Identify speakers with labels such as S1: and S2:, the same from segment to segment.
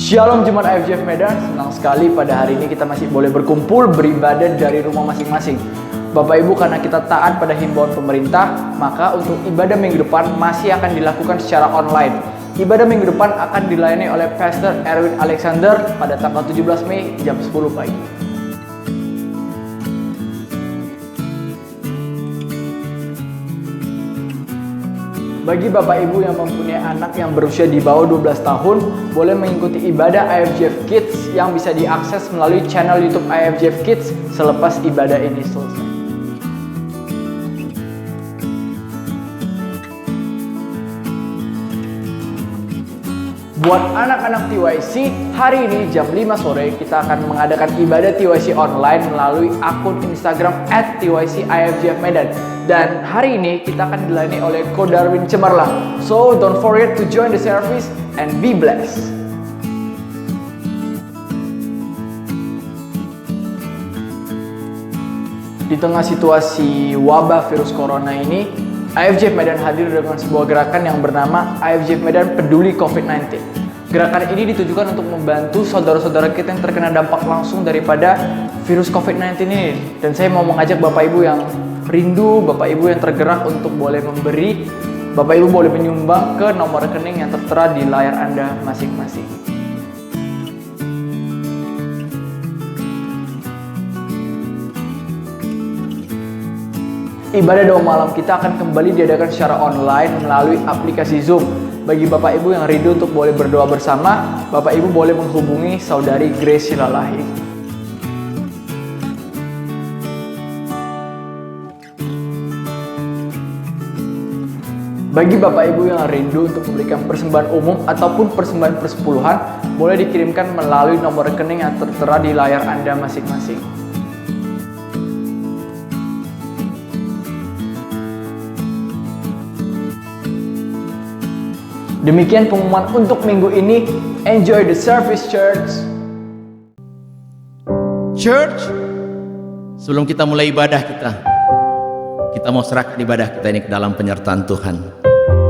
S1: Shalom Jemaat IFJF Medan, senang sekali pada hari ini kita masih boleh berkumpul beribadah dari rumah masing-masing. Bapak Ibu, karena kita taat pada himbauan pemerintah, maka untuk ibadah minggu depan masih akan dilakukan secara online. Ibadah minggu depan akan dilayani oleh Pastor Erwin Alexander pada tanggal 17 Mei jam 10 pagi. Bagi Bapak Ibu yang mempunyai anak yang berusia di bawah 12 tahun, boleh mengikuti ibadah IFJF Kids yang bisa diakses melalui channel YouTube IFJF Kids selepas ibadah ini selesai. Buat anak-anak TYC, hari ini jam 5 sore kita akan mengadakan ibadah TYC online melalui akun Instagram @TYCIFJFmedan. Dan hari ini kita akan dilayani oleh Ko Darwin Cemerlang. So don't forget to join the service and be blessed. Di tengah situasi wabah virus corona ini, IFJF Medan hadir dengan sebuah gerakan yang bernama IFJF Medan Peduli COVID-19. Gerakan ini ditujukan untuk membantu saudara-saudara kita yang terkena dampak langsung daripada virus COVID-19 ini. Dan saya mau mengajak Bapak Ibu yang rindu, Bapak Ibu yang tergerak untuk boleh memberi, Bapak Ibu boleh menyumbang ke nomor rekening yang tertera di layar Anda masing-masing. Ibadah doa malam kita akan kembali diadakan secara online melalui aplikasi Zoom. Bagi Bapak Ibu yang rindu untuk boleh berdoa bersama, Bapak Ibu boleh menghubungi Saudari Grace Silalahi. Bagi Bapak Ibu yang rindu untuk memberikan persembahan umum ataupun persembahan persepuluhan, boleh dikirimkan melalui nomor rekening yang tertera di layar Anda masing-masing. Demikian pengumuman untuk minggu ini. Enjoy the service, church.
S2: Church, sebelum kita mulai ibadah kita mau serahkan ibadah kita ini ke dalam penyertaan Tuhan.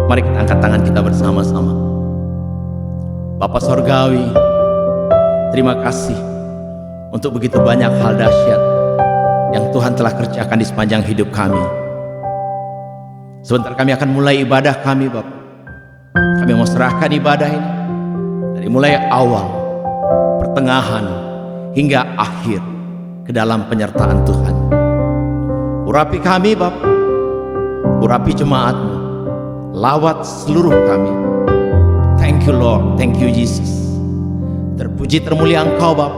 S2: Mari kita angkat tangan kita bersama-sama. Bapa Sorgawi, terima kasih untuk begitu banyak hal dahsyat yang Tuhan telah kerjakan di sepanjang hidup kami. Sebentar kami akan mulai ibadah kami, Bapak. Kami mau serahkan ibadah ini dari mulai awal, pertengahan, hingga akhir ke dalam penyertaan Tuhan. Urapi kami, Bapak. Urapi jemaat-Mu. Lawat seluruh kami. Thank you, Lord. Thank you, Jesus. Terpuji termulia Engkau, Bapa.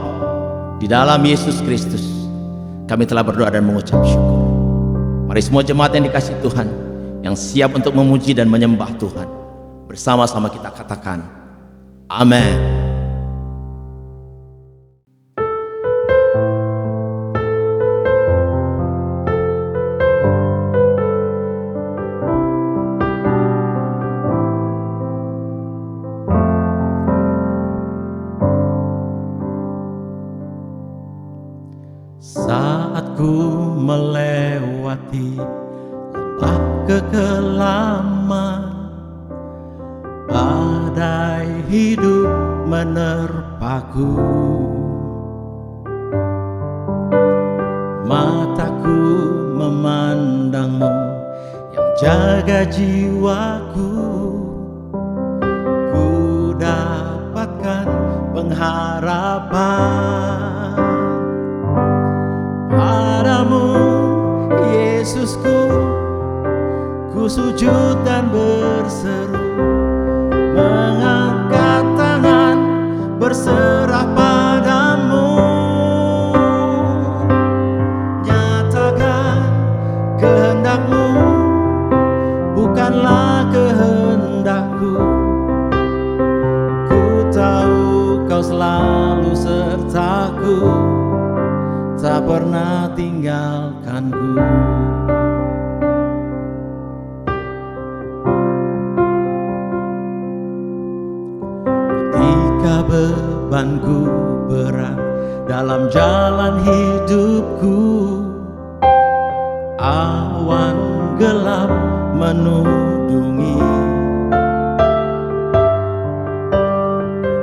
S2: Di dalam Yesus Kristus kami telah berdoa dan mengucap syukur. Mari semua jemaat yang dikasihi Tuhan, yang siap untuk memuji dan menyembah Tuhan, bersama-sama kita katakan amin.
S3: Saat ku melewati lembah kekelaman, badai hidup menerpaku, mataku memandang-Mu yang jaga jiwaku. Ku dapatkan pengharapan padamu, Yesusku. Ku sujud dan berseru, mengangkat tangan, berserah padamu. Nyatakan kehendak-Mu, bukanlah kehendakku. Ku tahu Kau selalu sertaku, tak pernah tinggalkanku. Ketika bebanku berat dalam jalan hidupku, awan gelap menudungi,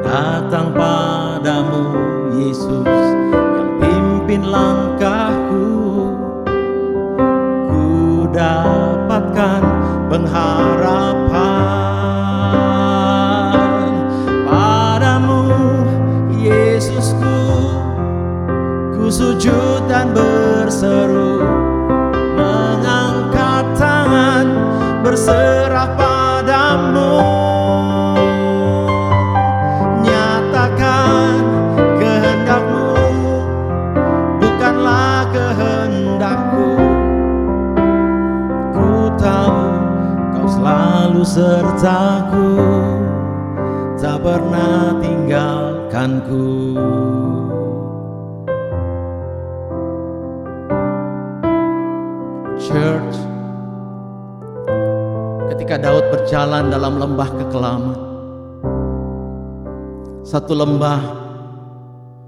S3: datang padamu Yesus yang pimpin langkahku. Ku dapatkan pengharapan padamu Yesusku. Ku sujud dan berseru, mengangkat tangan berserah padamu. Nyatakan kehendak-Mu, bukanlah kehendak-Ku. Ku tahu Kau selalu sertaku, tak pernah tinggalkanku. Church, ketika Daud berjalan dalam lembah kekelaman, satu lembah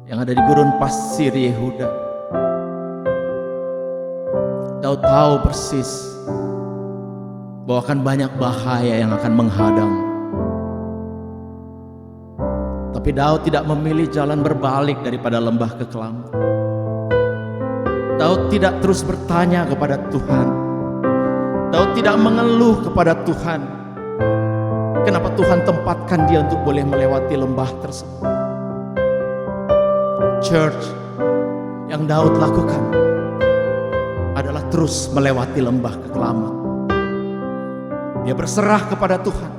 S3: yang ada di gurun pasir Yehuda, Daud tahu persis bahwa akan banyak bahaya yang akan menghadang. Tapi Daud tidak memilih jalan berbalik daripada lembah kekelaman. Daud tidak terus bertanya kepada Tuhan. Daud tidak mengeluh kepada Tuhan. Kenapa Tuhan tempatkan dia untuk boleh melewati lembah tersebut? Church, yang Daud lakukan adalah terus melewati lembah kekelaman. Dia berserah kepada Tuhan.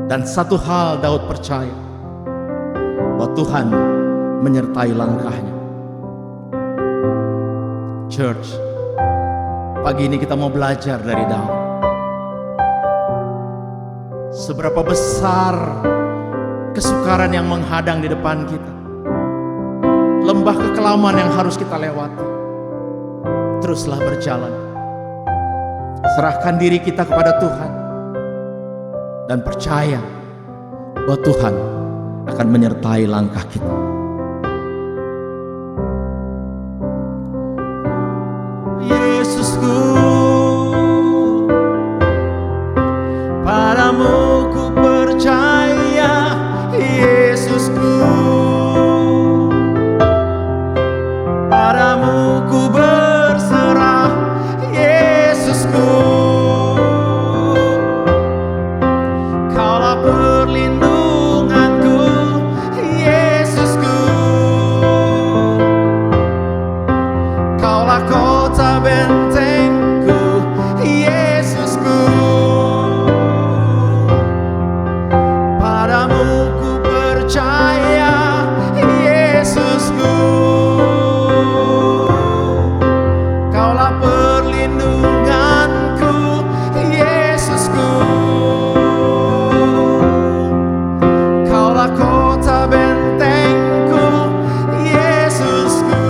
S3: Dan satu hal Daud percaya, bahwa Tuhan menyertai langkahnya. Church, pagi ini kita mau belajar dari Daud. Seberapa besar kesukaran yang menghadang di depan kita, lembah kekelaman yang harus kita lewati, teruslah berjalan. Serahkan diri kita kepada Tuhan dan percaya bahwa Tuhan akan menyertai langkah kita. Yesusku, padamu ku percaya. Yesusku, padamu ku berserah. Yesusku, Kaulah perlindunganku. Yesusku, Kaulah kota bentengku. Yesusku, padamu ku percaya. Yesusku, Kaulah perlindunganku. Yesusku, Kaulah kota bentengku. Yesusku,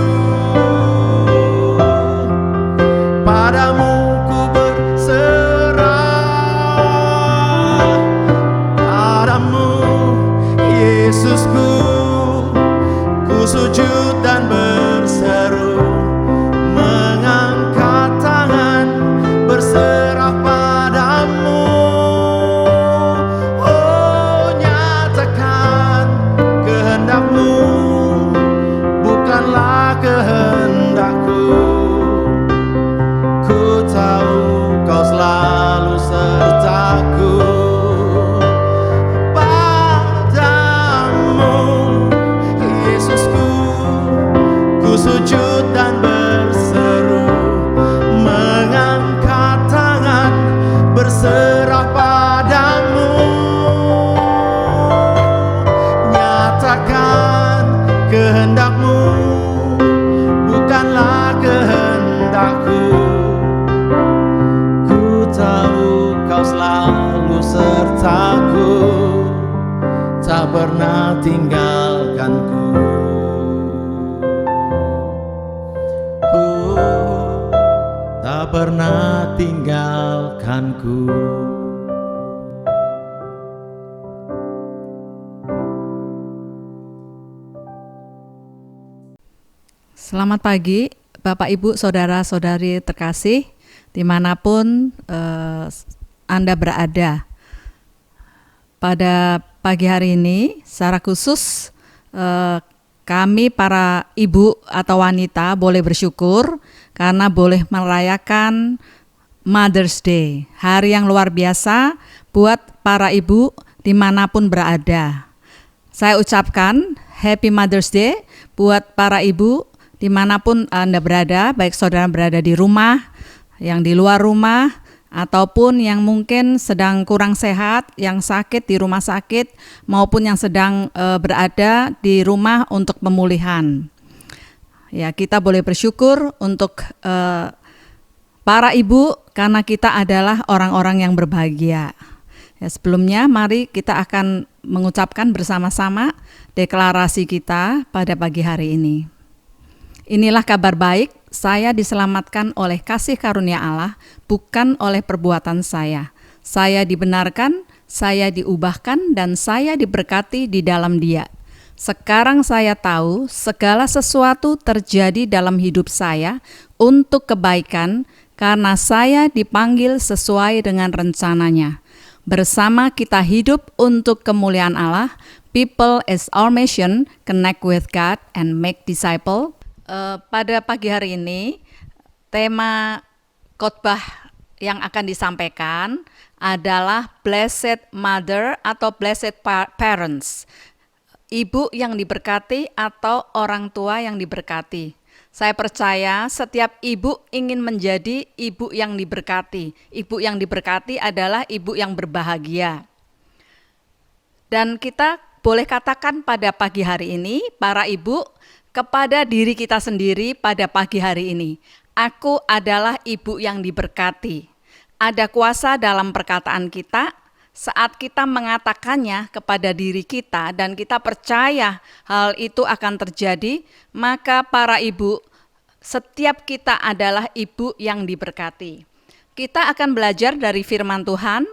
S3: padamu ku berserah. Padamu Yesusku, ku sujud dan berseru, mengangkat tangan berserah padamu. Oh, nyatakan kehendak-Mu, bukanlah kehendak-Ku. Ku tahu Kau selalu sertaku. Padamu Yesusku, ku sujud dan berseru, mengangkat tangan berserah padamu. Nyatakan kehendak-Mu, bukanlah kehendak-Ku. Ku tahu Kau selalu sertaku, tak pernah tinggalkanku. Tak pernah tinggalkanku.
S4: Selamat pagi Bapak Ibu Saudara-saudari terkasih dimanapun Anda berada. Pada pagi hari ini secara khusus kami para ibu atau wanita boleh bersyukur karena boleh merayakan Mother's Day, hari yang luar biasa buat para ibu dimanapun berada. Saya ucapkan Happy Mother's Day buat para ibu dimanapun Anda berada, baik saudara berada di rumah, yang di luar rumah, ataupun yang mungkin sedang kurang sehat, yang sakit di rumah sakit, maupun yang sedang berada di rumah untuk pemulihan. Ya, kita boleh bersyukur untuk para ibu karena kita adalah orang-orang yang berbahagia. Ya, sebelumnya mari kita akan mengucapkan bersama-sama deklarasi kita pada pagi hari ini. Inilah kabar baik, saya diselamatkan oleh kasih karunia Allah, bukan oleh perbuatan saya. Saya dibenarkan, saya diubahkan, dan saya diberkati di dalam Dia. Sekarang saya tahu segala sesuatu terjadi dalam hidup saya untuk kebaikan, karena saya dipanggil sesuai dengan rencananya. Bersama kita hidup untuk kemuliaan Allah, people is our mission, connect with God and make disciple. Pada pagi hari ini, tema khotbah yang akan disampaikan adalah Blessed Mother atau Blessed Parents, ibu yang diberkati atau orang tua yang diberkati. Saya percaya setiap ibu ingin menjadi ibu yang diberkati. Ibu yang diberkati adalah ibu yang berbahagia. Dan kita boleh katakan pada pagi hari ini, para ibu, kepada diri kita sendiri pada pagi hari ini, aku adalah ibu yang diberkati. Ada kuasa dalam perkataan kita saat kita mengatakannya kepada diri kita dan kita percaya hal itu akan terjadi, maka para ibu, setiap kita adalah ibu yang diberkati. Kita akan belajar dari firman Tuhan,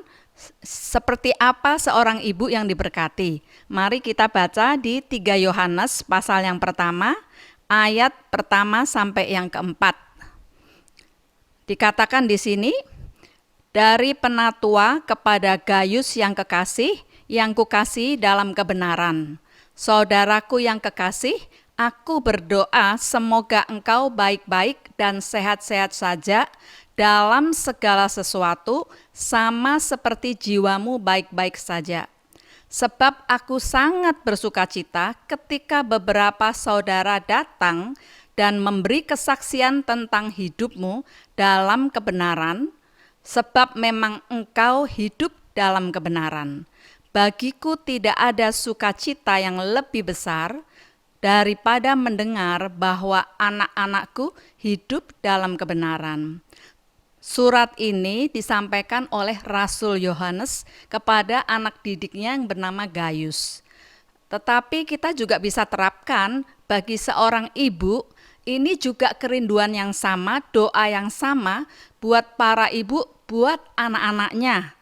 S4: seperti apa seorang ibu yang diberkati. Mari kita baca di 3 Yohanes pasal yang pertama, ayat pertama sampai yang keempat. Dikatakan di sini, dari penatua kepada Gayus yang kekasih, yang kukasih dalam kebenaran. Saudaraku yang kekasih, aku berdoa semoga engkau baik-baik dan sehat-sehat saja dalam segala sesuatu, sama seperti jiwamu baik-baik saja. Sebab aku sangat bersukacita ketika beberapa saudara datang dan memberi kesaksian tentang hidupmu dalam kebenaran, sebab memang engkau hidup dalam kebenaran. Bagiku tidak ada sukacita yang lebih besar daripada mendengar bahwa anak-anakku hidup dalam kebenaran. Surat ini disampaikan oleh Rasul Yohanes kepada anak didiknya yang bernama Gayus. Tetapi kita juga bisa terapkan bagi seorang ibu, ini juga kerinduan yang sama, doa yang sama buat para ibu, buat anak-anaknya,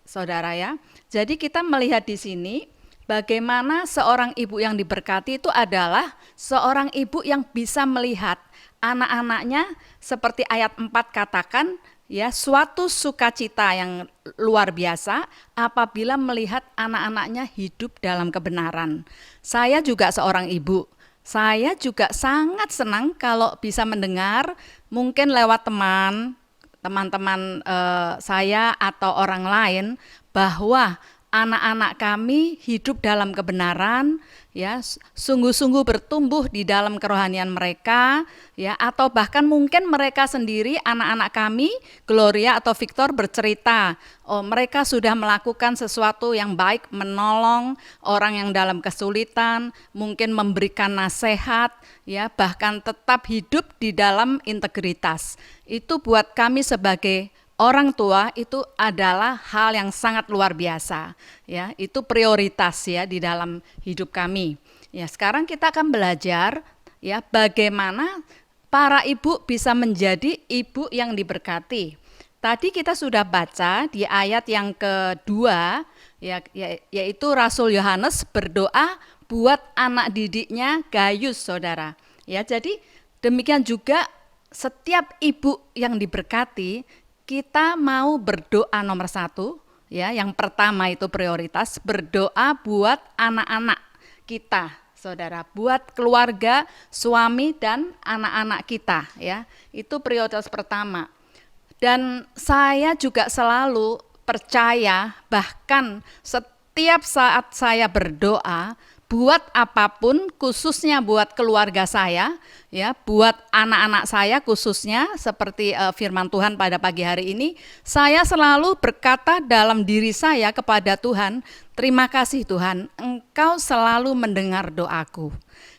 S4: saudara ya. Jadi kita melihat di sini bagaimana seorang ibu yang diberkati itu adalah seorang ibu yang bisa melihat anak-anaknya seperti ayat 4 katakan, ya, suatu sukacita yang luar biasa apabila melihat anak-anaknya hidup dalam kebenaran. Saya juga seorang ibu. Saya juga sangat senang kalau bisa mendengar mungkin lewat teman-teman saya atau orang lain bahwa anak-anak kami hidup dalam kebenaran, ya, sungguh-sungguh bertumbuh di dalam kerohanian mereka, ya, atau bahkan mungkin mereka sendiri, anak-anak kami, Gloria atau Victor bercerita, oh mereka sudah melakukan sesuatu yang baik, menolong orang yang dalam kesulitan, mungkin memberikan nasihat, ya, bahkan tetap hidup di dalam integritas. Itu buat kami sebagai orang tua itu adalah hal yang sangat luar biasa, ya, itu prioritas ya di dalam hidup kami. Ya, sekarang kita akan belajar ya bagaimana para ibu bisa menjadi ibu yang diberkati. Tadi kita sudah baca di ayat yang kedua, ya, yaitu Rasul Yohanes berdoa buat anak didiknya Gayus, saudara. Ya, jadi demikian juga setiap ibu yang diberkati, kita mau berdoa nomor 1, Ya, yang pertama itu prioritas berdoa buat anak-anak kita, saudara, buat keluarga, suami dan anak-anak kita, ya. Itu prioritas pertama. Dan saya juga selalu percaya, bahkan setiap saat saya berdoa, buat apapun, khususnya buat keluarga saya, ya, buat anak-anak saya khususnya, seperti firman Tuhan pada pagi hari ini, saya selalu berkata dalam diri saya kepada Tuhan, terima kasih Tuhan, Engkau selalu mendengar doaku.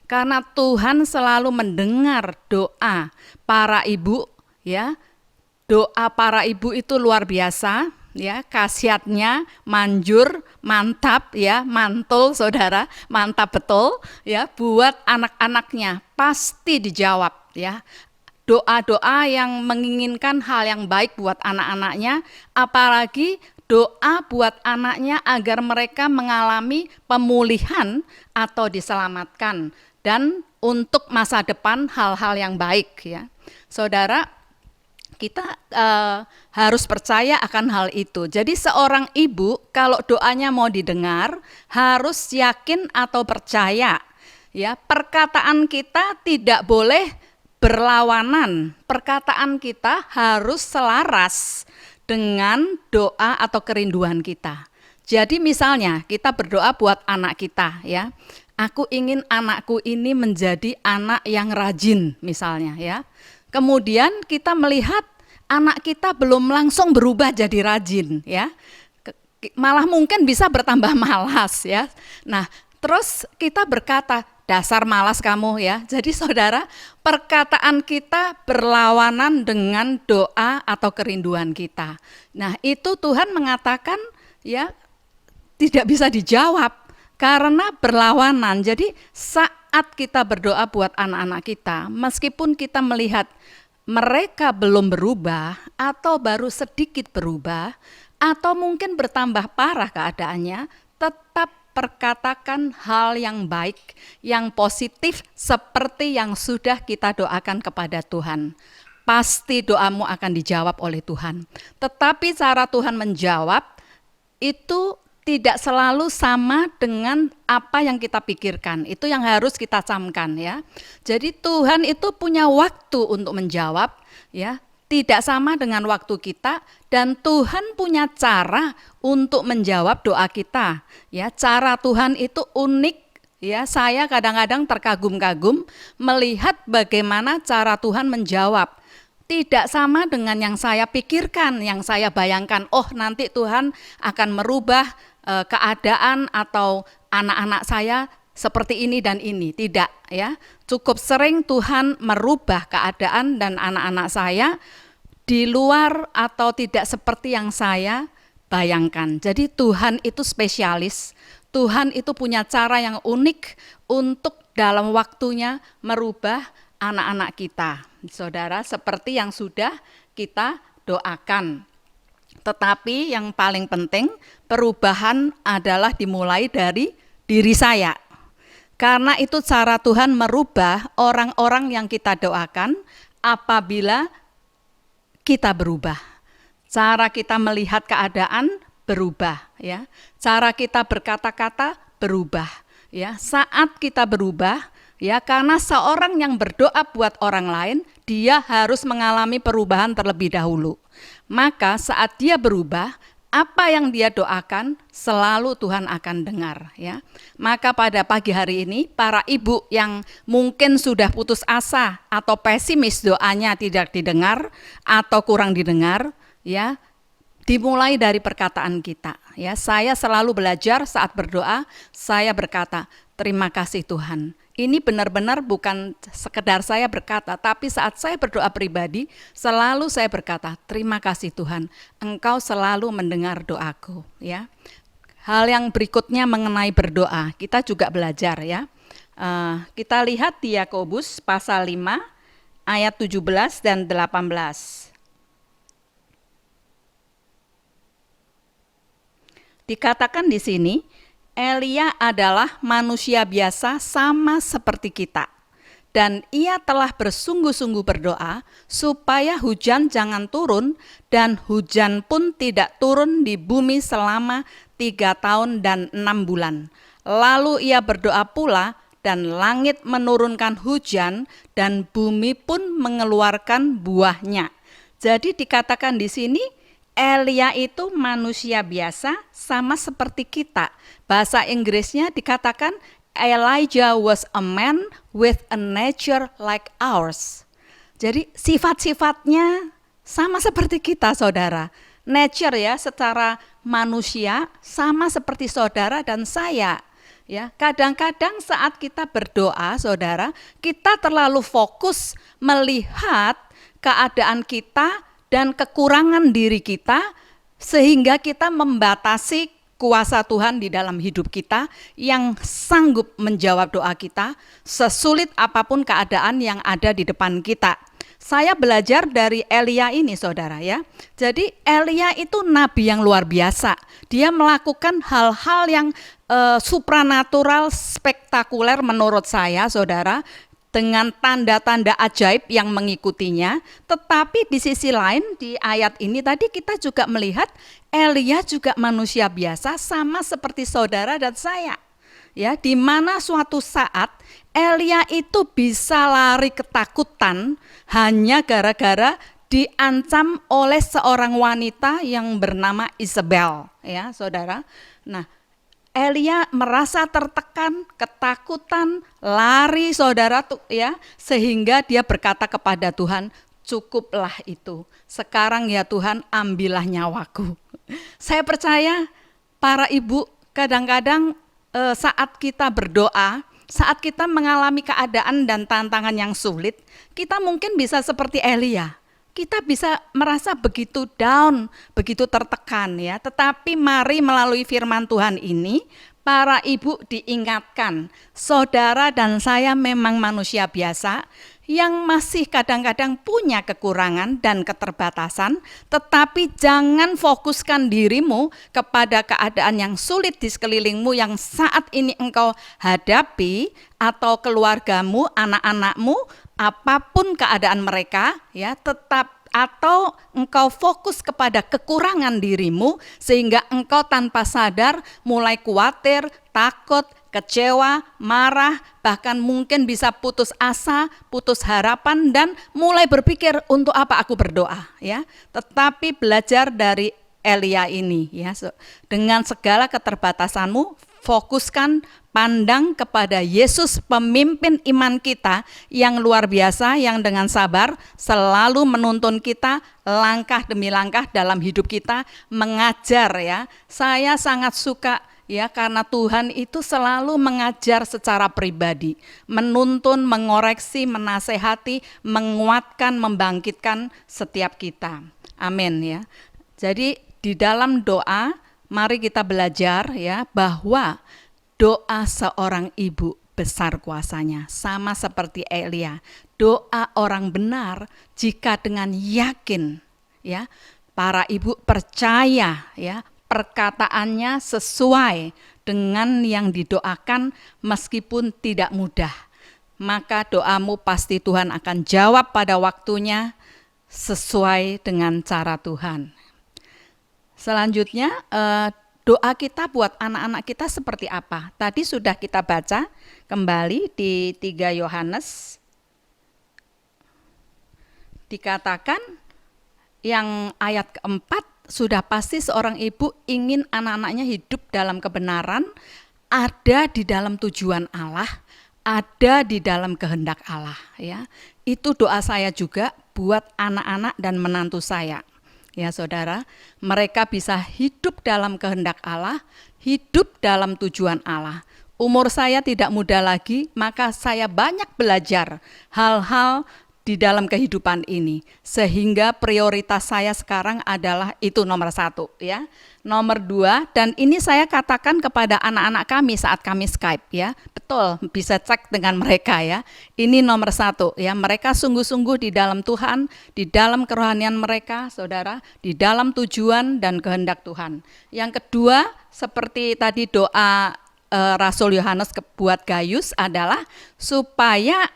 S4: Karena Tuhan selalu mendengar doa para ibu, ya. Doa para ibu itu luar biasa, ya, khasiatnya manjur, mantap, ya, mantul saudara, mantap betul, ya, buat anak-anaknya pasti dijawab, ya. Doa-doa yang menginginkan hal yang baik buat anak-anaknya, apalagi doa buat anaknya agar mereka mengalami pemulihan atau diselamatkan dan untuk masa depan hal-hal yang baik, ya. Saudara, kita harus percaya akan hal itu. Jadi seorang ibu kalau doanya mau didengar harus yakin atau percaya, ya. Perkataan kita tidak boleh berlawanan. Perkataan kita harus selaras dengan doa atau kerinduan kita. Jadi misalnya kita berdoa buat anak kita, ya. Aku ingin anakku ini menjadi anak yang rajin misalnya, ya. Kemudian kita melihat anak kita belum langsung berubah jadi rajin, ya. Malah mungkin bisa bertambah malas, ya. Nah, terus kita berkata, dasar malas kamu, ya. Jadi saudara, perkataan kita berlawanan dengan doa atau kerinduan kita. Nah, itu Tuhan mengatakan, ya, tidak bisa dijawab karena berlawanan. Jadi saat kita berdoa buat anak-anak kita, meskipun kita melihat mereka belum berubah atau baru sedikit berubah atau mungkin bertambah parah keadaannya, tetap perkatakan hal yang baik, yang positif seperti yang sudah kita doakan kepada Tuhan. Pasti doamu akan dijawab oleh Tuhan. Tetapi cara Tuhan menjawab itu tidak selalu sama dengan apa yang kita pikirkan. Itu yang harus kita camkan, ya. Jadi Tuhan itu punya waktu untuk menjawab, ya. Tidak sama dengan waktu kita, dan Tuhan punya cara untuk menjawab doa kita, ya. Cara Tuhan itu unik, ya. Saya kadang-kadang terkagum-kagum melihat bagaimana cara Tuhan menjawab. Tidak sama dengan yang saya pikirkan, yang saya bayangkan, oh nanti Tuhan akan merubah keadaan atau anak-anak saya seperti ini dan ini. Tidak, ya. Cukup sering Tuhan merubah keadaan dan anak-anak saya di luar atau tidak seperti yang saya bayangkan. Jadi Tuhan itu spesialis. Tuhan itu punya cara yang unik untuk dalam waktunya merubah anak-anak kita, saudara, seperti yang sudah kita doakan. Tetapi yang paling penting, perubahan adalah dimulai dari diri saya. Karena itu cara Tuhan merubah orang-orang yang kita doakan apabila kita berubah. Cara kita melihat keadaan berubah, ya. Cara kita berkata-kata berubah, ya. Saat kita berubah, ya, karena seorang yang berdoa buat orang lain, dia harus mengalami perubahan terlebih dahulu. Maka saat dia berubah, apa yang dia doakan selalu Tuhan akan dengar, ya. Maka pada pagi hari ini para ibu yang mungkin sudah putus asa atau pesimis doanya tidak didengar atau kurang didengar, ya, dimulai dari perkataan kita, ya. Saya selalu belajar saat berdoa, saya berkata, terima kasih Tuhan. Ini benar-benar bukan sekedar saya berkata, tapi saat saya berdoa pribadi, selalu saya berkata, terima kasih Tuhan, Engkau selalu mendengar doaku, ya. Hal yang berikutnya mengenai berdoa, kita juga belajar, ya. Kita lihat di Yakobus pasal 5 ayat 17 dan 18. Dikatakan di sini, Elia adalah manusia biasa sama seperti kita. dan ia telah bersungguh-sungguh berdoa supaya hujan jangan turun, dan hujan pun tidak turun di bumi selama 3 tahun dan 6 bulan. Lalu ia berdoa pula, dan langit menurunkan hujan, dan bumi pun mengeluarkan buahnya. Jadi dikatakan di sini, Elia itu manusia biasa sama seperti kita. Bahasa Inggrisnya dikatakan Elijah was a man with a nature like ours. Jadi sifat-sifatnya sama seperti kita, saudara. Nature ya, secara manusia sama seperti saudara dan saya. Ya, kadang-kadang saat kita berdoa, saudara, kita terlalu fokus melihat keadaan kita dan kekurangan diri kita, sehingga kita membatasi kuasa Tuhan di dalam hidup kita yang sanggup menjawab doa kita sesulit apapun keadaan yang ada di depan kita. Saya belajar dari Elia ini, saudara ya. Jadi Elia itu nabi yang luar biasa. Dia melakukan hal-hal yang supranatural, spektakuler menurut saya, saudara, dengan tanda-tanda ajaib yang mengikutinya. Tetapi di sisi lain, di ayat ini tadi kita juga melihat Elia juga manusia biasa sama seperti saudara dan saya. Ya, di mana suatu saat Elia itu bisa lari ketakutan hanya gara-gara diancam oleh seorang wanita yang bernama Isabel, ya, saudara. Nah, Elia merasa tertekan, ketakutan, lari, saudara, ya, sehingga dia berkata kepada Tuhan, cukuplah itu. Sekarang ya Tuhan, ambillah nyawaku. Saya percaya para ibu kadang-kadang saat kita berdoa, saat kita mengalami keadaan dan tantangan yang sulit, kita mungkin bisa seperti Elia. Kita bisa merasa begitu down, begitu tertekan ya. Tetapi mari melalui firman Tuhan ini, para ibu diingatkan, saudara dan saya memang manusia biasa yang masih kadang-kadang punya kekurangan dan keterbatasan, tetapi jangan fokuskan dirimu kepada keadaan yang sulit di sekelilingmu yang saat ini engkau hadapi, atau keluargamu, anak-anakmu, apapun keadaan mereka, ya, atau engkau fokus kepada kekurangan dirimu sehingga engkau tanpa sadar mulai khawatir, takut, kecewa, marah, bahkan mungkin bisa putus asa, putus harapan, dan mulai berpikir untuk apa aku berdoa, ya. Tetapi belajar dari Elia ini, ya, dengan segala keterbatasanmu, fokuskan, pandang kepada Yesus, pemimpin iman kita yang luar biasa, yang dengan sabar selalu menuntun kita langkah demi langkah dalam hidup kita, mengajar, ya. Saya sangat suka, ya, karena Tuhan itu selalu mengajar secara pribadi, menuntun, mengoreksi, menasehati, menguatkan, membangkitkan setiap kita. Amin, ya. Jadi di dalam doa mari kita belajar, ya, bahwa doa seorang ibu besar kuasanya, sama seperti Elia. Doa orang benar jika dengan yakin, ya, para ibu percaya, ya, perkataannya sesuai dengan yang didoakan meskipun tidak mudah, maka doamu pasti Tuhan akan jawab pada waktunya sesuai dengan cara Tuhan. Selanjutnya, doa kita buat anak-anak kita seperti apa? Tadi sudah kita baca kembali di 3 Yohanes. Dikatakan yang ayat keempat, sudah pasti seorang ibu ingin anak-anaknya hidup dalam kebenaran, ada di dalam tujuan Allah, ada di dalam kehendak Allah, ya. Itu doa saya juga buat anak-anak dan menantu saya. Ya saudara, mereka bisa hidup dalam kehendak Allah, hidup dalam tujuan Allah. Umur saya tidak muda lagi, maka saya banyak belajar hal-hal di dalam kehidupan ini, sehingga prioritas saya sekarang adalah itu nomor 1, ya. Nomor 2, dan ini saya katakan kepada anak-anak kami saat kami Skype, ya. Betul, bisa cek dengan mereka, ya. Ini nomor 1, ya. Mereka sungguh-sungguh di dalam Tuhan, di dalam kerohanian mereka, saudara, di dalam tujuan dan kehendak Tuhan. Yang kedua, seperti tadi doa Rasul Yohanes buat Gayus adalah supaya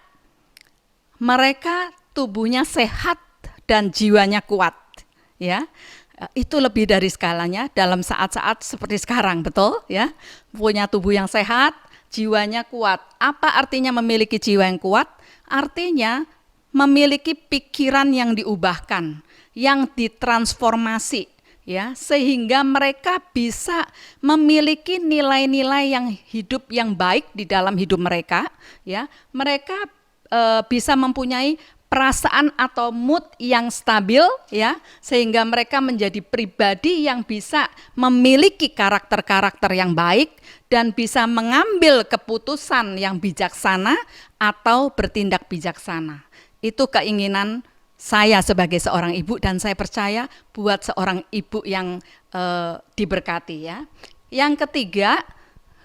S4: mereka tubuhnya sehat dan jiwanya kuat, ya. Itu lebih dari skalanya dalam saat-saat seperti sekarang, betul ya? Punya tubuh yang sehat, jiwanya kuat. Apa artinya memiliki jiwa yang kuat? Artinya memiliki pikiran yang diubahkan, yang ditransformasi, ya, sehingga mereka bisa memiliki nilai-nilai yang hidup yang baik di dalam hidup mereka, ya. Mereka bisa mempunyai perasaan atau mood yang stabil, ya, sehingga mereka menjadi pribadi yang bisa memiliki karakter-karakter yang baik dan bisa mengambil keputusan yang bijaksana atau bertindak bijaksana. Itu keinginan saya sebagai seorang ibu, dan saya percaya buat seorang ibu yang diberkati, ya. Yang ketiga,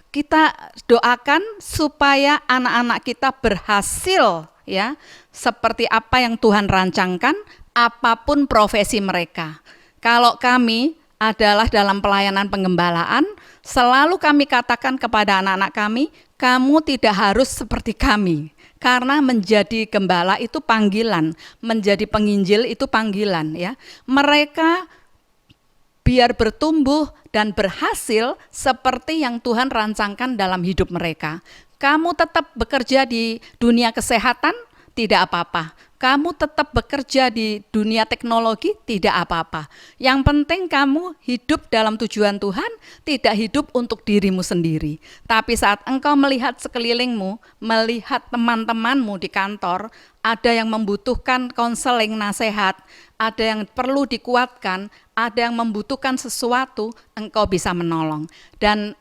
S4: kita doakan supaya anak-anak kita berhasil, ya, seperti apa yang Tuhan rancangkan, apapun profesi mereka. Kalau kami adalah dalam pelayanan penggembalaan, selalu kami katakan kepada anak-anak kami, kamu tidak harus seperti kami. Karena menjadi gembala itu panggilan, menjadi penginjil itu panggilan, ya. Mereka biar bertumbuh dan berhasil seperti yang Tuhan rancangkan dalam hidup mereka. Kamu tetap bekerja di dunia kesehatan, tidak apa-apa. Kamu tetap bekerja di dunia teknologi, tidak apa-apa. Yang penting kamu hidup dalam tujuan Tuhan, tidak hidup untuk dirimu sendiri. Tapi saat engkau melihat sekelilingmu, melihat teman-temanmu di kantor, ada yang membutuhkan konseling, nasihat, ada yang perlu dikuatkan, ada yang membutuhkan sesuatu, engkau bisa menolong. Dan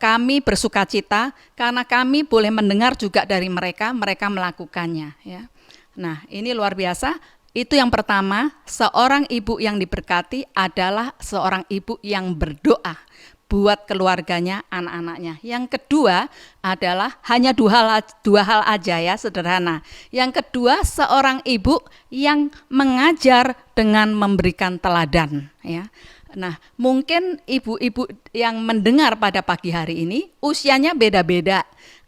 S4: kami bersuka cita karena kami boleh mendengar juga dari mereka, mereka melakukannya, ya. Nah, ini luar biasa. Itu yang pertama, seorang ibu yang diberkati adalah seorang ibu yang berdoa buat keluarganya, anak-anaknya. Yang kedua adalah hanya dua hal aja, ya, sederhana. Yang kedua, seorang ibu yang mengajar dengan memberikan teladan, ya. Nah, mungkin ibu-ibu yang mendengar pada pagi hari ini usianya beda-beda.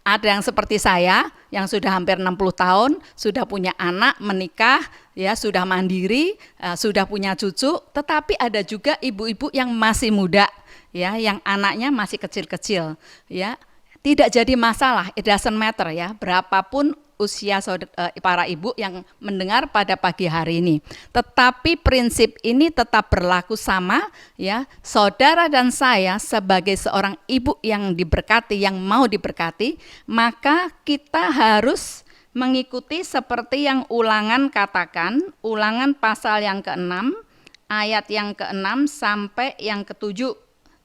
S4: Ada yang seperti saya yang sudah hampir 60 tahun, sudah punya anak, menikah, ya, sudah mandiri, sudah punya cucu, tetapi ada juga ibu-ibu yang masih muda, ya, yang anaknya masih kecil-kecil, ya. Tidak jadi masalah, it doesn't matter, ya, berapapun usia para ibu yang mendengar pada pagi hari ini. Tetapi prinsip ini tetap berlaku sama, ya. Saudara dan saya sebagai seorang ibu yang diberkati, yang mau diberkati, maka kita harus mengikuti seperti yang Ulangan katakan, Ulangan pasal yang ke-6, ayat yang ke-6 sampai yang ke-7.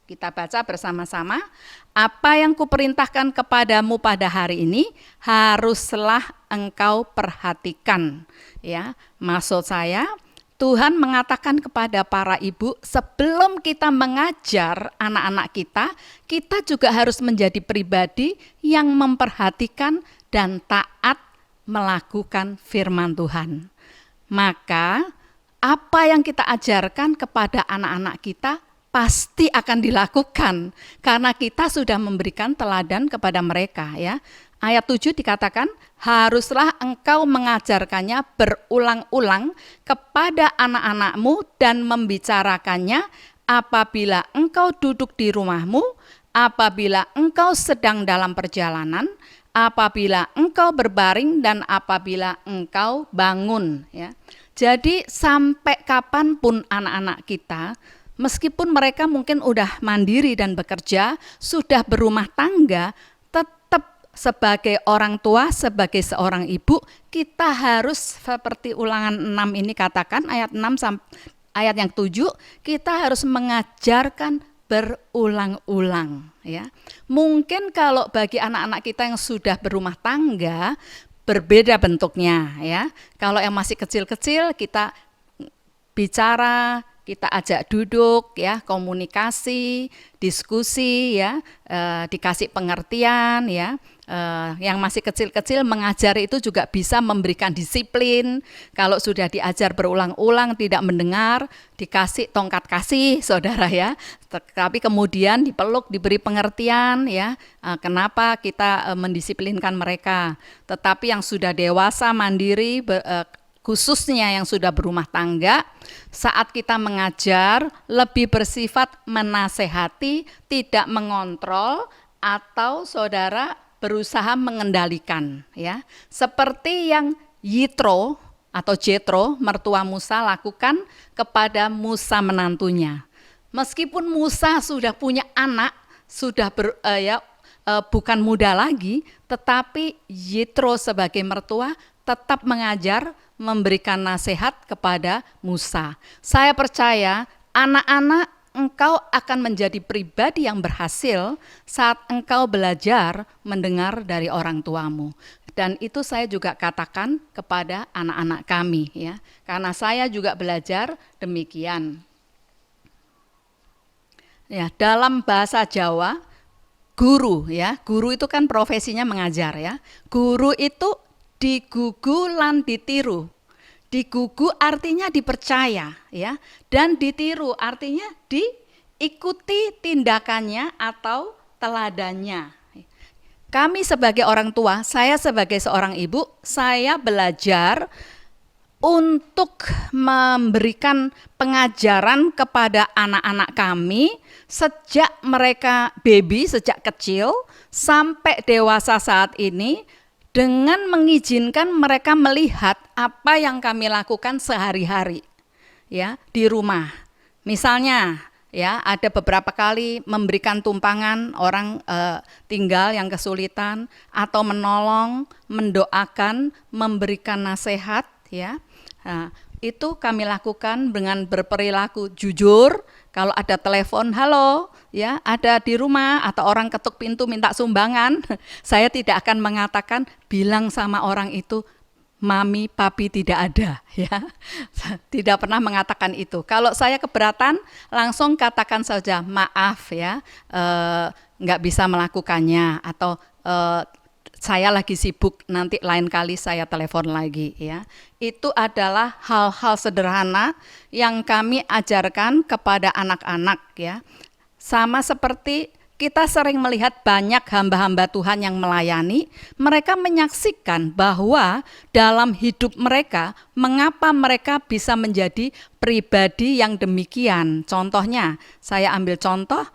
S4: Kita baca bersama-sama. Apa yang kuperintahkan kepadamu pada hari ini haruslah engkau perhatikan, ya. Maksud saya, Tuhan mengatakan kepada para ibu, sebelum kita mengajar anak-anak kita, kita juga harus menjadi pribadi yang memperhatikan dan taat melakukan firman Tuhan. Maka apa yang kita ajarkan kepada anak-anak kita pasti akan dilakukan karena kita sudah memberikan teladan kepada mereka, ya. Ayat 7 dikatakan, haruslah engkau mengajarkannya berulang-ulang kepada anak-anakmu dan membicarakannya apabila engkau duduk di rumahmu, apabila engkau sedang dalam perjalanan, apabila engkau berbaring dan apabila engkau bangun, ya. Jadi sampai kapanpun anak-anak kita, meskipun mereka mungkin udah mandiri dan bekerja, sudah berumah tangga, tetap sebagai orang tua, sebagai seorang ibu, kita harus seperti Ulangan 6 ini katakan, ayat 6 sampai ayat yang 7, kita harus mengajarkan berulang-ulang, ya. Mungkin kalau bagi anak-anak kita yang sudah berumah tangga, berbeda bentuknya, ya. Kalau yang masih kecil-kecil, kita bicara, kita ajak duduk ya, komunikasi, diskusi ya, dikasih pengertian ya. Yang masih kecil-kecil mengajar itu juga bisa memberikan disiplin. Kalau sudah diajar berulang-ulang tidak mendengar, dikasih tongkat kasih, saudara ya. Tapi kemudian dipeluk, diberi pengertian ya. Kenapa kita mendisiplinkan mereka? Tetapi yang sudah dewasa, mandiri, khususnya yang sudah berumah tangga, saat kita mengajar lebih bersifat menasehati, tidak mengontrol, atau saudara berusaha mengendalikan ya. Seperti yang Yitro atau Jetro, mertua Musa, lakukan kepada Musa menantunya. Meskipun Musa sudah punya anak, sudah bukan muda lagi, tetapi Yitro sebagai mertua tetap mengajar, memberikan nasihat kepada Musa. Saya percaya anak-anak, engkau akan menjadi pribadi yang berhasil saat engkau belajar mendengar dari orang tuamu. Dan itu saya juga katakan kepada anak-anak kami ya, karena saya juga belajar demikian. Ya, dalam bahasa Jawa, guru ya, guru itu kan profesinya mengajar ya. Guru itu digugu lan ditiru. Digugu artinya dipercaya ya, dan ditiru artinya diikuti tindakannya atau teladannya. Kami sebagai orang tua, saya sebagai seorang ibu, saya belajar untuk memberikan pengajaran kepada anak-anak kami sejak mereka baby, sejak kecil sampai dewasa saat ini, dengan mengizinkan mereka melihat apa yang kami lakukan sehari-hari ya di rumah. Misalnya ya, ada beberapa kali memberikan tumpangan orang tinggal yang kesulitan, atau menolong, mendoakan, memberikan nasihat ya. Nah, itu kami lakukan dengan berperilaku jujur. Kalau ada telepon, halo ya, ada di rumah, atau orang ketuk pintu minta sumbangan, saya tidak akan mengatakan bilang sama orang itu mami, papi tidak ada ya. Tidak pernah mengatakan itu. Kalau saya keberatan, langsung katakan saja maaf ya, nggak bisa melakukannya, atau saya lagi sibuk, nanti lain kali saya telepon lagi ya. Itu adalah hal-hal sederhana yang kami ajarkan kepada anak-anak ya. Sama seperti kita sering melihat banyak hamba-hamba Tuhan yang melayani, mereka menyaksikan bahwa dalam hidup mereka, mengapa mereka bisa menjadi pribadi yang demikian. Contohnya, saya ambil contoh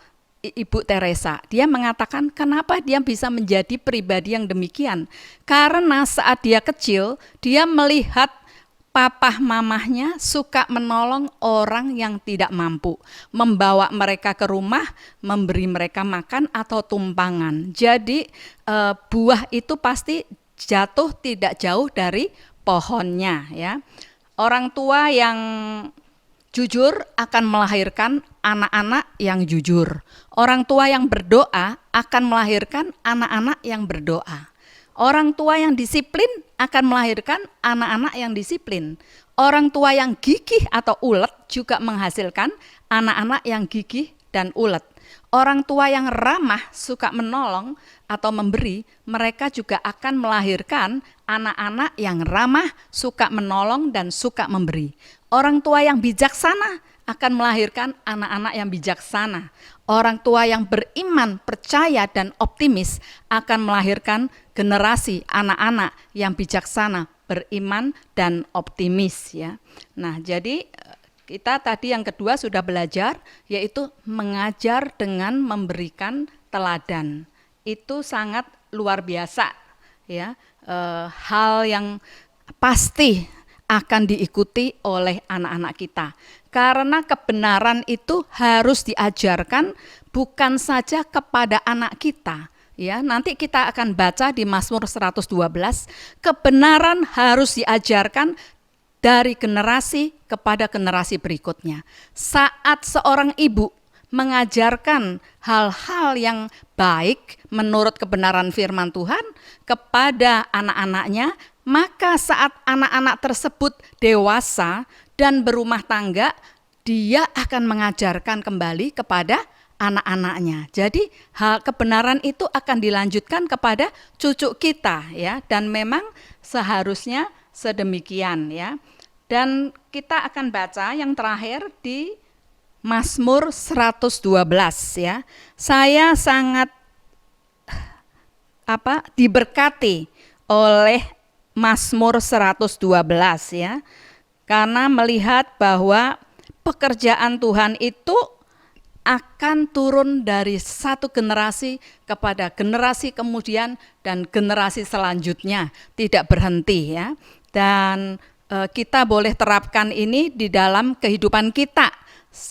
S4: Ibu Teresa. Dia mengatakan kenapa dia bisa menjadi pribadi yang demikian. Karena saat dia kecil, dia melihat papah mamahnya suka menolong orang yang tidak mampu, membawa mereka ke rumah, memberi mereka makan atau tumpangan. Jadi buah itu pasti jatuh tidak jauh dari pohonnya ya. Orang tua yang jujur akan melahirkan anak-anak yang jujur. Orang tua yang berdoa akan melahirkan anak-anak yang berdoa. Orang tua yang disiplin akan melahirkan anak-anak yang disiplin. Orang tua yang gigih atau ulet juga menghasilkan anak-anak yang gigih dan ulet. Orang tua yang ramah, suka menolong atau memberi, mereka juga akan melahirkan anak-anak yang ramah, suka menolong dan suka memberi. Orang tua yang bijaksana akan melahirkan anak-anak yang bijaksana. Orang tua yang beriman, percaya dan optimis akan melahirkan generasi anak-anak yang bijaksana, beriman dan optimis ya. Nah, jadi kita tadi yang kedua sudah belajar, yaitu mengajar dengan memberikan teladan. Itu sangat luar biasa ya, hal yang pasti akan diikuti oleh anak-anak kita. Karena kebenaran itu harus diajarkan bukan saja kepada anak kita. Ya, nanti kita akan baca di Mazmur 112, kebenaran harus diajarkan dari generasi kepada generasi berikutnya. Saat seorang ibu mengajarkan hal-hal yang baik menurut kebenaran firman Tuhan kepada anak-anaknya, maka saat anak-anak tersebut dewasa dan berumah tangga, dia akan mengajarkan kembali kepada anak-anaknya. Jadi hal kebenaran itu akan dilanjutkan kepada cucu kita ya, dan memang seharusnya sedemikian ya. Dan kita akan baca yang terakhir di Mazmur 112 ya. Saya sangat diberkati oleh Mazmur 112 ya. Karena melihat bahwa pekerjaan Tuhan itu akan turun dari satu generasi kepada generasi kemudian dan generasi selanjutnya, tidak berhenti ya. Dan kita boleh terapkan ini di dalam kehidupan kita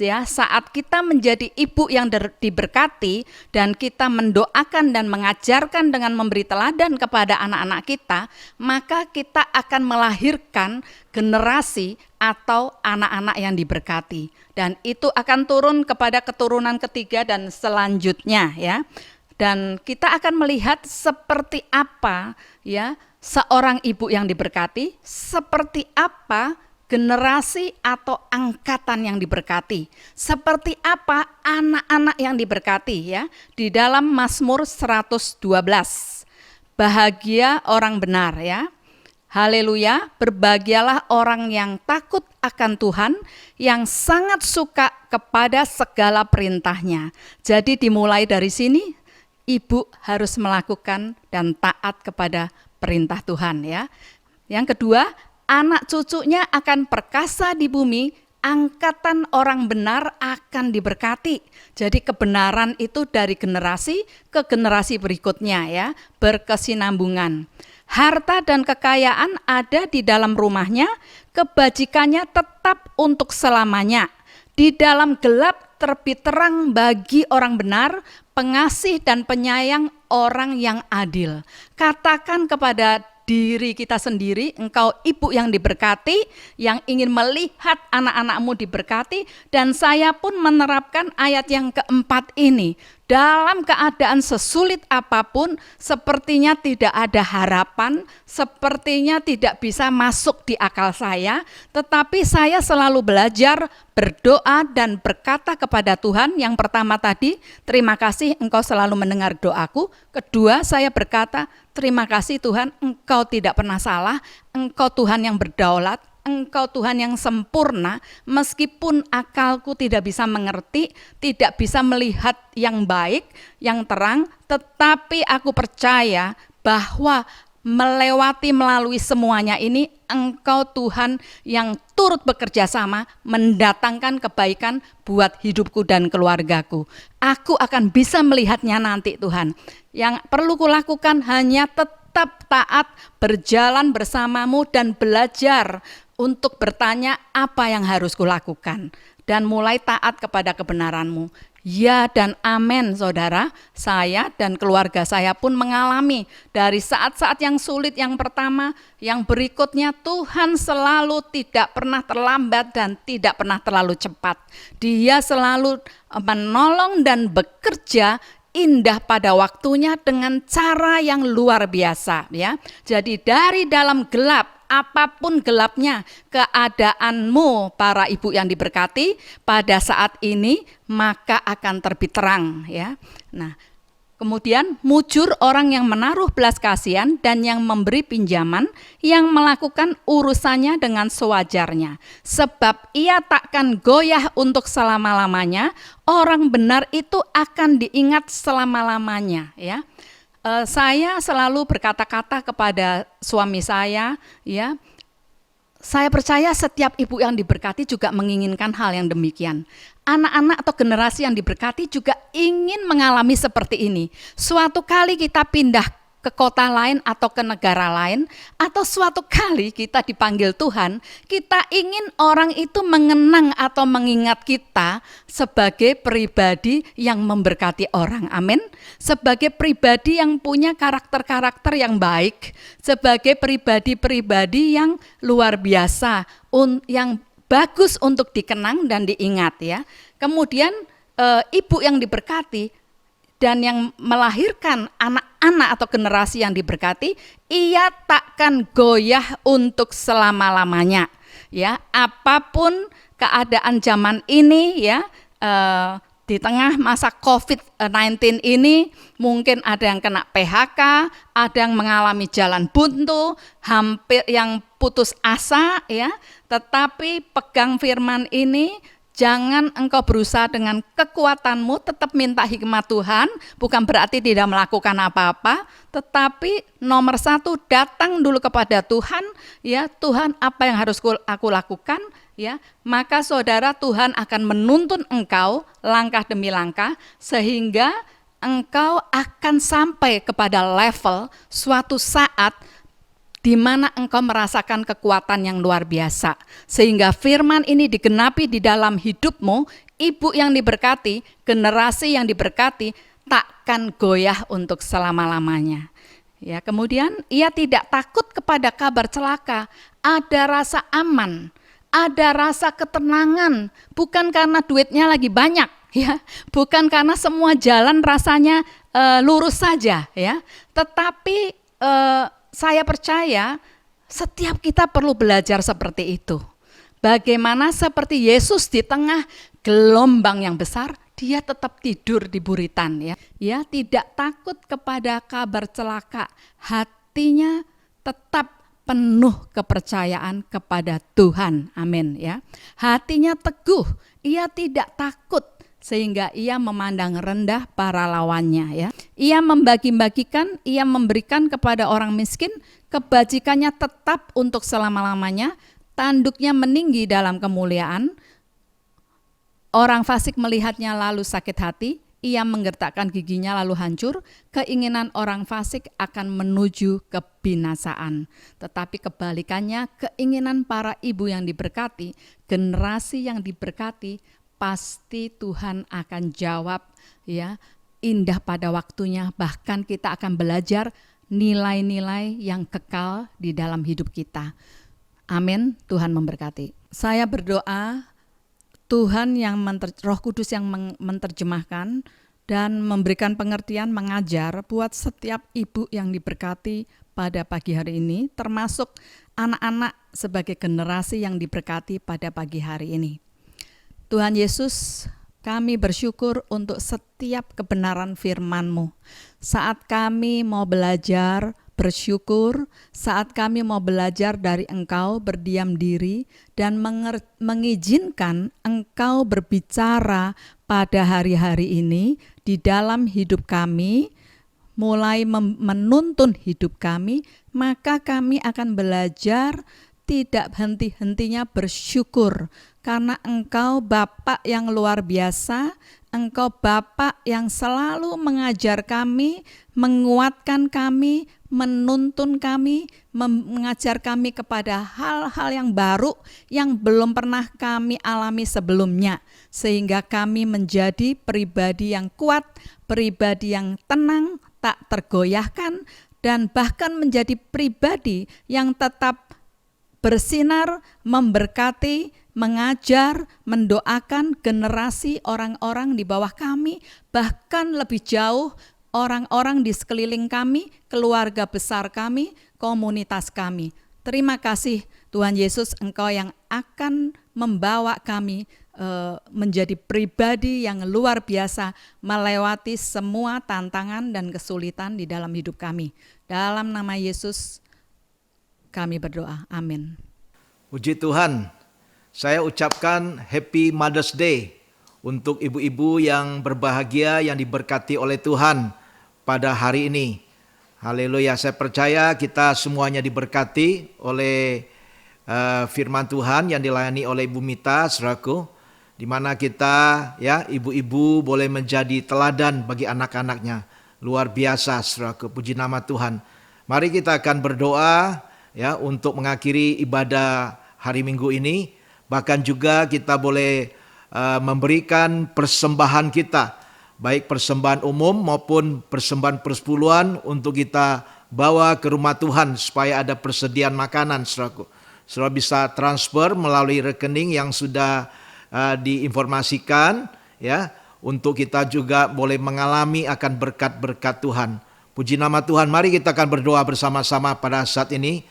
S4: ya, saat kita menjadi ibu yang diberkati dan kita mendoakan dan mengajarkan dengan memberi teladan kepada anak-anak kita, maka kita akan melahirkan generasi atau anak-anak yang diberkati, dan itu akan turun kepada keturunan ketiga dan selanjutnya ya. Dan kita akan melihat seperti apa ya seorang ibu yang diberkati, seperti apa generasi atau angkatan yang diberkati, seperti apa anak-anak yang diberkati ya. Di dalam Mazmur 112, bahagia orang benar ya. Haleluya, berbahagialah orang yang takut akan Tuhan, yang sangat suka kepada segala perintahnya. Jadi dimulai dari sini, ibu harus melakukan dan taat kepada perintah Tuhan ya. Yang kedua, anak cucunya akan perkasa di bumi, angkatan orang benar akan diberkati. Jadi kebenaran itu dari generasi ke generasi berikutnya ya, berkesinambungan. Harta dan kekayaan ada di dalam rumahnya, kebajikannya tetap untuk selamanya. Di dalam gelap terbit terang bagi orang benar, pengasih dan penyayang orang yang adil. Katakan kepada diri kita sendiri, engkau ibu yang diberkati, yang ingin melihat anak-anakmu diberkati, dan saya pun menerapkan ayat yang keempat ini. Dalam keadaan sesulit apapun, sepertinya tidak ada harapan, sepertinya tidak bisa masuk di akal saya, tetapi saya selalu belajar berdoa dan berkata kepada Tuhan. Yang pertama tadi, terima kasih engkau selalu mendengar doaku. Kedua, saya berkata, terima kasih Tuhan, engkau tidak pernah salah, engkau Tuhan yang berdaulat, engkau Tuhan yang sempurna, meskipun akalku tidak bisa mengerti, tidak bisa melihat yang baik, yang terang, tetapi aku percaya bahwa melalui semuanya ini, engkau Tuhan yang turut bekerja sama mendatangkan kebaikan buat hidupku dan keluargaku. Aku akan bisa melihatnya nanti Tuhan. Yang perlu kulakukan hanya tetap taat, berjalan bersamamu dan belajar untuk bertanya apa yang harus kulakukan, dan mulai taat kepada kebenaranmu. Ya dan amin saudara, saya dan keluarga saya pun mengalami dari saat-saat yang sulit yang pertama, yang berikutnya Tuhan selalu tidak pernah terlambat dan tidak pernah terlalu cepat. Dia selalu menolong dan bekerja indah pada waktunya dengan cara yang luar biasa ya. Jadi dari dalam gelap, apapun gelapnya keadaanmu para ibu yang diberkati pada saat ini, maka akan terbit terang ya. Nah, kemudian mujur orang yang menaruh belas kasihan dan yang memberi pinjaman, yang melakukan urusannya dengan sewajarnya. Sebab ia takkan goyah untuk selama-lamanya, orang benar itu akan diingat selama-lamanya ya. Saya selalu berkata-kata kepada suami saya ya, saya percaya setiap ibu yang diberkati juga menginginkan hal yang demikian. Anak-anak atau generasi yang diberkati juga ingin mengalami seperti ini. Suatu kali kita pindah ke kota lain atau ke negara lain, atau suatu kali kita dipanggil Tuhan, kita ingin orang itu mengenang atau mengingat kita sebagai pribadi yang memberkati orang, amin. Sebagai pribadi yang punya karakter-karakter yang baik, sebagai pribadi-pribadi yang luar biasa, yang bagus untuk dikenang dan diingat ya. Kemudian ibu yang diberkati dan yang melahirkan anak-anak atau generasi yang diberkati, ia takkan goyah untuk selama-lamanya. Ya, apapun keadaan zaman ini ya, di tengah masa COVID-19 ini mungkin ada yang kena PHK, ada yang mengalami jalan buntu, hampir yang putus asa ya. Tetapi pegang firman ini, jangan engkau berusaha dengan kekuatanmu, tetap minta hikmat Tuhan, bukan berarti tidak melakukan apa-apa, tetapi nomor satu, datang dulu kepada Tuhan, ya Tuhan apa yang harus aku lakukan, ya maka saudara Tuhan akan menuntun engkau langkah demi langkah, sehingga engkau akan sampai kepada level suatu saat di mana engkau merasakan kekuatan yang luar biasa. Sehingga firman ini digenapi di dalam hidupmu, ibu yang diberkati, generasi yang diberkati, takkan goyah untuk selama-lamanya. Ya, kemudian ia tidak takut kepada kabar celaka, ada rasa aman, ada rasa ketenangan, bukan karena duitnya lagi banyak, ya, bukan karena semua jalan rasanya lurus saja, ya, tetapi saya percaya setiap kita perlu belajar seperti itu. Bagaimana seperti Yesus di tengah gelombang yang besar, dia tetap tidur di buritan, ya. Ya, tidak takut kepada kabar celaka, hatinya tetap penuh kepercayaan kepada Tuhan. Amin, ya. Hatinya teguh, ia tidak takut, sehingga ia memandang rendah para lawannya, ya. Ia membagi-bagikan, ia memberikan kepada orang miskin, kebajikannya tetap untuk selama-lamanya, tanduknya meninggi dalam kemuliaan. Orang fasik melihatnya lalu sakit hati, ia menggertakkan giginya lalu hancur, keinginan orang fasik akan menuju kebinasaan. Tetapi kebalikannya, keinginan para ibu yang diberkati, generasi yang diberkati, pasti Tuhan akan jawab, ya, indah pada waktunya. Bahkan kita akan belajar nilai-nilai yang kekal di dalam hidup kita. Amin, Tuhan memberkati. Saya berdoa Tuhan yang Roh Kudus yang menerjemahkan dan memberikan pengertian mengajar buat setiap ibu yang diberkati pada pagi hari ini, termasuk anak-anak sebagai generasi yang diberkati pada pagi hari ini. Tuhan Yesus, kami bersyukur untuk setiap kebenaran firman-Mu. Saat kami mau belajar bersyukur, saat kami mau belajar dari Engkau, berdiam diri dan mengizinkan Engkau berbicara pada hari-hari ini di dalam hidup kami, mulai menuntun hidup kami, maka kami akan belajar tidak henti-hentinya bersyukur, karena Engkau Bapa yang luar biasa, Engkau Bapa yang selalu mengajar kami, menguatkan kami, menuntun kami, mengajar kami kepada hal-hal yang baru yang belum pernah kami alami sebelumnya, sehingga kami menjadi pribadi yang kuat, pribadi yang tenang, tak tergoyahkan, dan bahkan menjadi pribadi yang tetap bersinar, memberkati, mengajar, mendoakan generasi orang-orang di bawah kami, bahkan lebih jauh orang-orang di sekeliling kami, keluarga besar kami, komunitas kami. Terima kasih Tuhan Yesus, Engkau yang akan membawa kami menjadi pribadi yang luar biasa, melewati semua tantangan dan kesulitan di dalam hidup kami. Dalam nama Yesus kami berdoa, amin.
S5: Puji Tuhan, saya ucapkan Happy Mother's Day untuk ibu-ibu yang berbahagia, yang diberkati oleh Tuhan pada hari ini. Haleluya, saya percaya kita semuanya diberkati oleh firman Tuhan yang dilayani oleh Ibu Mita, saudaraku, di mana kita, ya, ibu-ibu boleh menjadi teladan bagi anak-anaknya. Luar biasa, saudaraku, puji nama Tuhan. Mari kita akan berdoa, ya, untuk mengakhiri ibadah hari Minggu ini. Bahkan juga kita boleh memberikan persembahan kita, baik persembahan umum maupun persembahan persepuluhan, untuk kita bawa ke rumah Tuhan supaya ada persediaan makanan, saudaraku. Saudara bisa transfer melalui rekening yang sudah diinformasikan, ya, untuk kita juga boleh mengalami akan berkat-berkat Tuhan. Puji nama Tuhan, mari kita akan berdoa bersama-sama pada saat ini.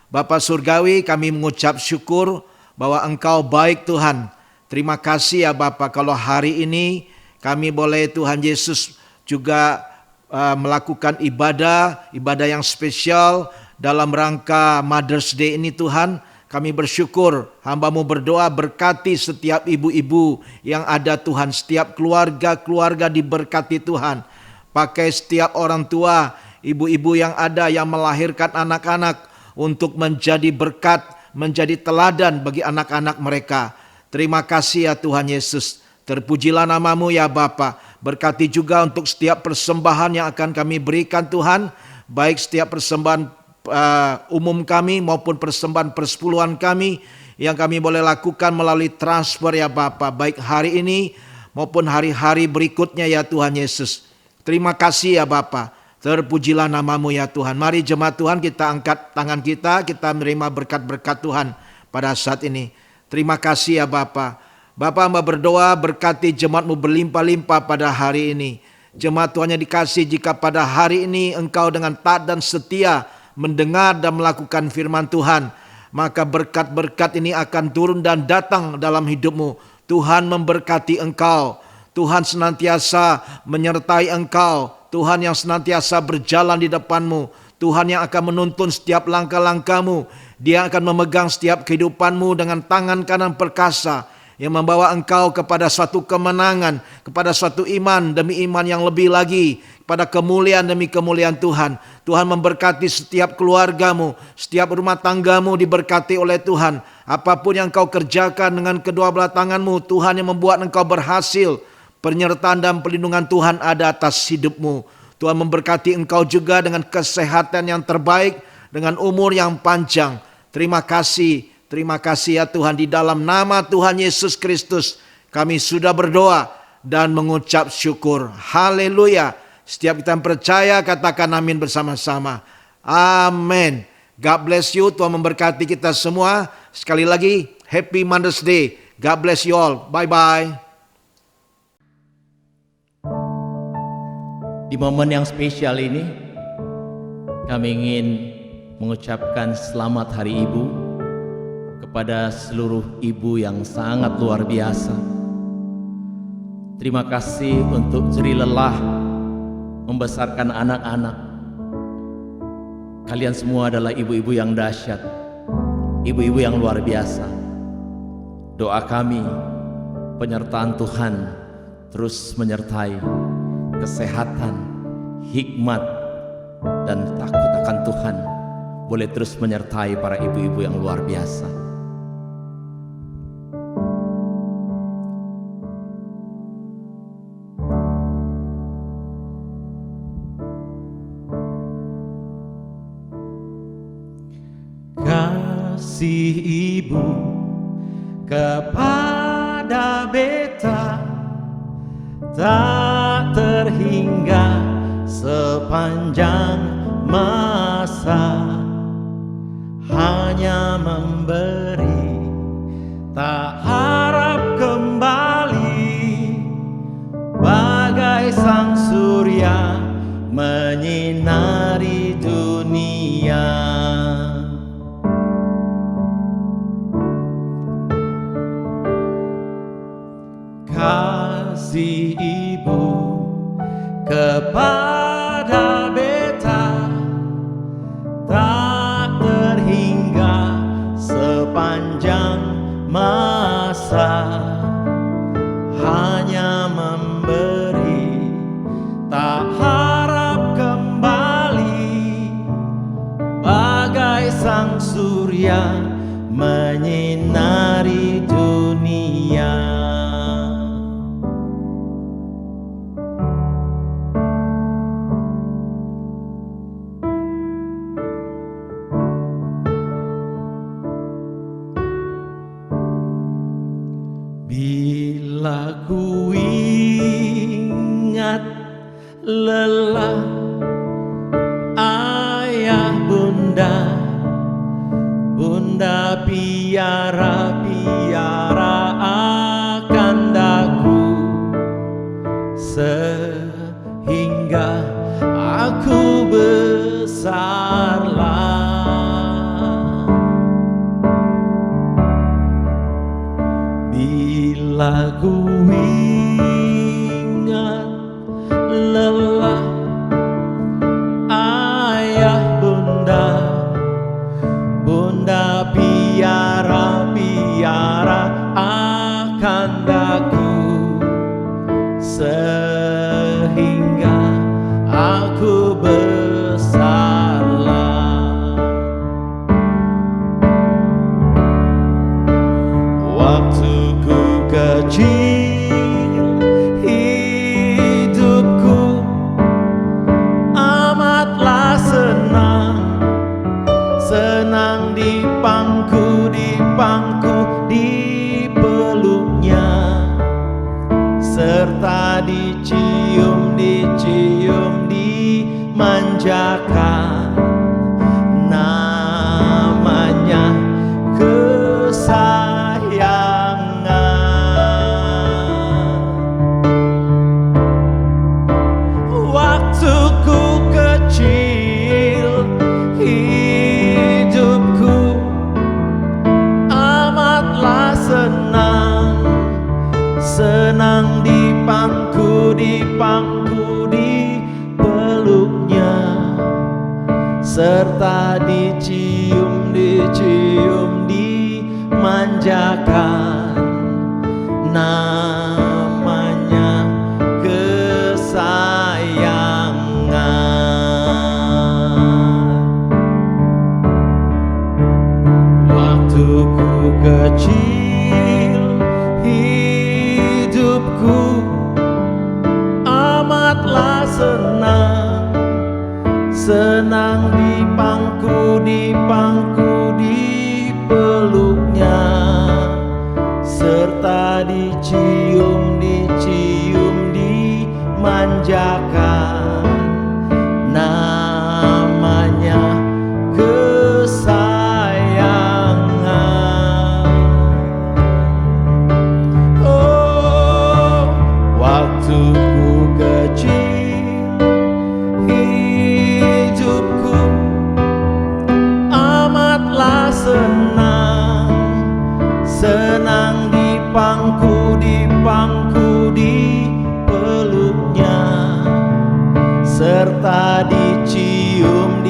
S5: Bapa Surgawi, kami mengucap syukur bahwa Engkau baik Tuhan. Terima kasih ya Bapa, kalau hari ini kami boleh Tuhan Yesus juga melakukan ibadah yang spesial dalam rangka Mother's Day ini Tuhan. Kami bersyukur, hamba-Mu berdoa berkati setiap ibu-ibu yang ada Tuhan, setiap keluarga diberkati Tuhan. Pakai setiap orang tua, ibu-ibu yang ada yang melahirkan anak-anak untuk menjadi berkat, menjadi teladan bagi anak-anak mereka. Terima kasih ya Tuhan Yesus. Terpujilah nama-Mu ya Bapa. Berkati juga untuk setiap persembahan yang akan kami berikan Tuhan, baik setiap persembahan umum kami maupun persembahan persepuluhan kami yang kami boleh lakukan melalui transfer ya Bapa, baik hari ini maupun hari-hari berikutnya ya Tuhan Yesus. Terima kasih ya Bapa. Terpujilah nama-Mu ya Tuhan. Mari jemaat Tuhan, kita angkat tangan kita menerima berkat-berkat Tuhan pada saat ini. Terima kasih ya Bapa. Bapa, hamba berdoa berkati jemaat-Mu berlimpah-limpah pada hari ini. Jemaat Tuhan yang dikasih, jika pada hari ini Engkau dengan taat dan setia mendengar dan melakukan firman Tuhan, maka berkat-berkat ini akan turun dan datang dalam hidup-Mu. Tuhan memberkati engkau, Tuhan senantiasa menyertai engkau, Tuhan yang senantiasa berjalan di depan-Mu, Tuhan yang akan menuntun setiap langkah-langkah-Mu. Dia akan memegang setiap kehidupan-Mu dengan tangan kanan perkasa yang membawa engkau kepada suatu kemenangan, kepada suatu iman demi iman yang lebih lagi, pada kemuliaan demi kemuliaan Tuhan. Tuhan memberkati setiap keluargamu, setiap rumah tanggamu diberkati oleh Tuhan. Apapun yang kau kerjakan dengan kedua belah tanganmu, Tuhan yang membuat engkau berhasil. Penyertaan dan perlindungan Tuhan ada atas hidupmu. Tuhan memberkati engkau juga dengan kesehatan yang terbaik, dengan umur yang panjang. Terima kasih ya Tuhan, di dalam nama Tuhan Yesus Kristus kami sudah berdoa dan mengucap syukur. Haleluya. Setiap kita yang percaya katakan amin bersama-sama. Amin. God bless you. Tuhan memberkati kita semua. Sekali lagi, Happy Mother's Day. God bless you all. Bye-bye.
S3: Di momen yang spesial ini, kami ingin mengucapkan selamat Hari Ibu kepada seluruh ibu yang sangat luar biasa. Terima kasih untuk jerih lelah membesarkan anak-anak. Kalian semua adalah ibu-ibu yang dahsyat, ibu-ibu yang luar biasa. Doa kami, penyertaan Tuhan terus menyertai, kesehatan, hikmat, dan takut akan Tuhan boleh terus menyertai para ibu-ibu yang luar biasa. Kasih ibu kepada beta tak terhingga sepanjang masa, hanya memberi tak harap kembali, bagai sang surya menyinari dunia. Kasih ibu kepada beta tak terhingga sepanjang masa, hanya memberi tak harap kembali, bagai sang surya menyinari dunia. Bila ku ingat lelah ayah bunda, bunda piara akan daku, sehingga aku besarlah. Bila Bila ku ingat lelah ayah bunda biara akan daku, sehingga aku bersalah. Waktu ku kecil, hidupku amatlah senang di pangku di peluknya, serta dicium dimanjakan, namanya kesayangan. Waktu ku kecil, hidupku amatlah senang di pangku di peluknya, serta dicium dimanjakan, namanya kesayangan. Waktu ku kecil, hidupku amatlah senang di pangku di peluknya, serta dicium dimanjakan, namanya kesayangan. Oh, waktu ku kecil, hidupku amatlah senang di pangku di peluknya, serta dicium